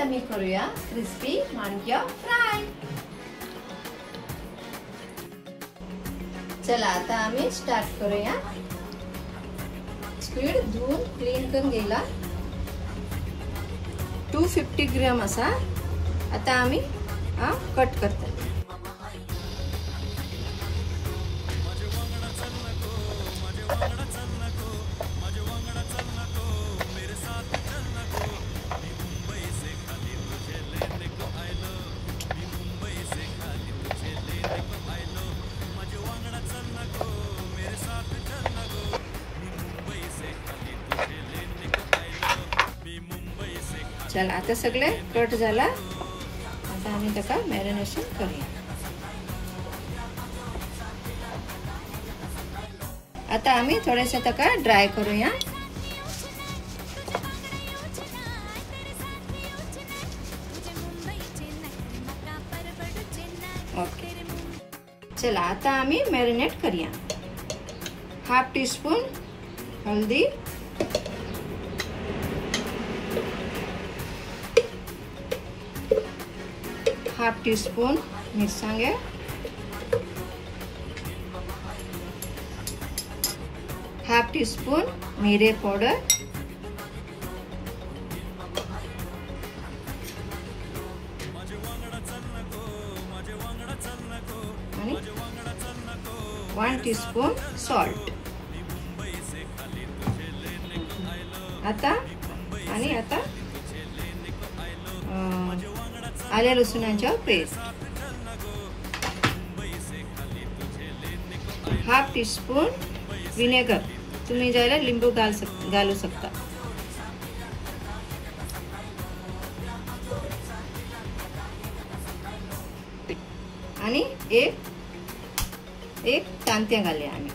Yummy करूया crispy माणक्या fry. चला आता आम्ही स्टार्ट करूया। स्क्विड धुवून क्लीन करून गेला 250 ग्रॅम असा। आता आम्ही कट करतो। चला आता सगळे कट झाला। आता आम्ही त्याका मॅरिनेशन करूया। आता आम्ही थोडेसे त्याका ड्राय करूया। ओके चला आता आम्ही मॅरिनेट करूया। हाफ टीस्पून हल्दी, हाफ टीस्पून मिरसांगे, हाफ टीस्पून मिरे पावडर, आणि 1 टीस्पून सॉल्ट। आता आले लसूणाच्या पेस्ट, हाफ टीस्पून विनेगर, तुम्ही ज्याला लिंबू घालू शकता, आणि एक तांत्या घालूया आम्ही।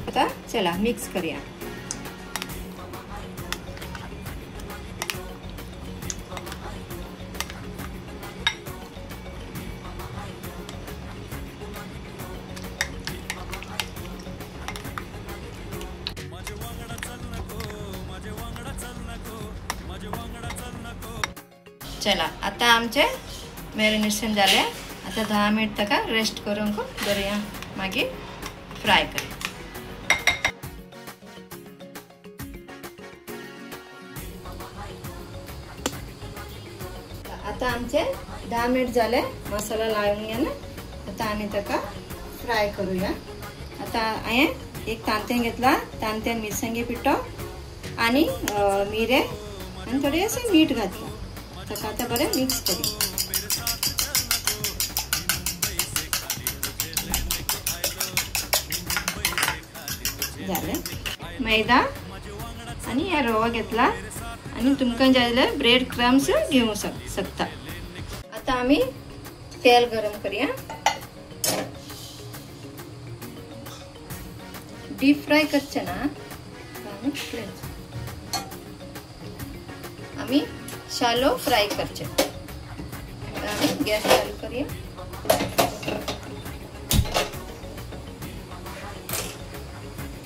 आता चला मिक्स करूया। चला आता आमचे मॅरिनेशन झाले। आता 10 मिनिट तक रेस्ट करून दवरूया, मागीर फ्राय करूया। आता आमचे 10 मिनिट झाले, मसाला लावून घ्या ना। आता आम्ही त्याका फ्राय करूया। आता आहे एक तांत्या घेतला, तांत्यान मिरसांगे पिठो आणि मिरे आणि थोडेसे मीठ घातलं। तर आता बरे मिक्स करू। झाले मैदा आणि या रवा घेतला आणि तुमका जायला ब्रेड क्रम्स घेऊ शकता। आता आम्ही तेल गरम करूया। डीप फ्राय करचे ना आम्ही शालो फ्राय करचे। गॅस चालू करूया।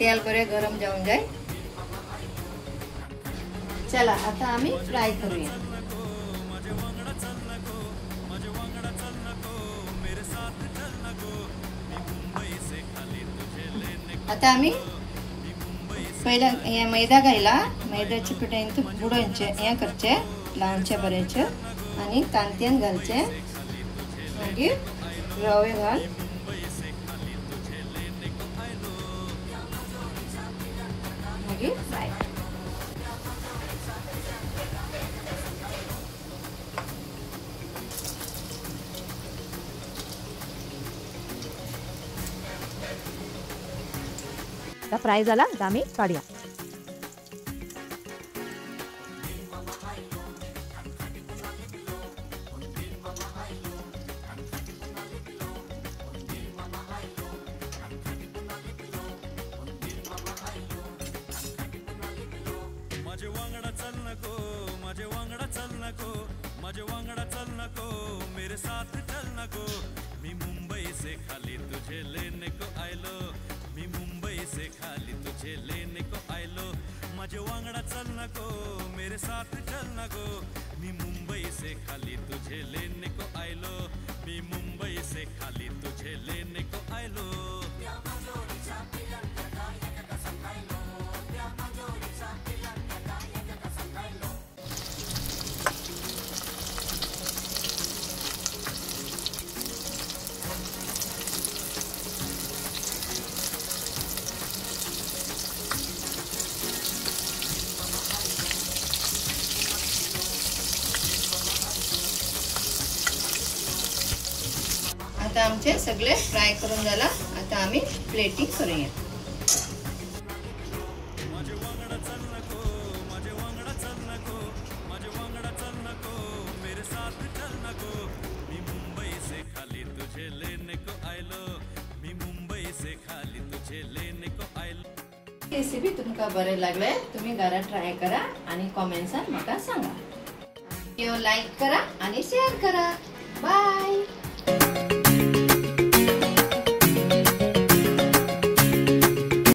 तेल बरे गरम जाऊन जाए। चला आता आम्ही फ्राय करूया। आता आम्ही पहिला मैदा घायला, मैद्याचे पिठांत बुडोवचे हे करचे, लावचे बरेचे आणि तांत्यान घालचे, मागीर रवे घाल, मागीर फ्राय। फ्राय झाला, आम्ही काढूया। माझे वांगडा चल नको, मेरे साथ चल नको, मी मुंबई से खाली तुझे लेने को आयलो, मी मुंबई से खाली तुझे लेने को आयलो माझे वांगडा चल नको मेरे साथ चल नको मी मुंबई से खाली तुझे लेने को आयलो मी मुंबई से खाली तुझे लेने को आयलो आता आमचे सगळे फ्राय करून झाला. आता आम्ही प्लेटिंग करूया. माझे वांगडा चल नको माझे वांगडा चल नको माझे वांगडा चल नको मेरे साथ चल नको मी मुंबई से खाली तुझे लेने को आयलो मी मुंबई से खाली तुझे लेने को आयलो. रेसिपी तुमका बरे लागले तुम्ही घरात ट्राय करा आणि कमेंट्सान मला सांगा. व्हिडिओ लाईक करा आणि शेअर करा.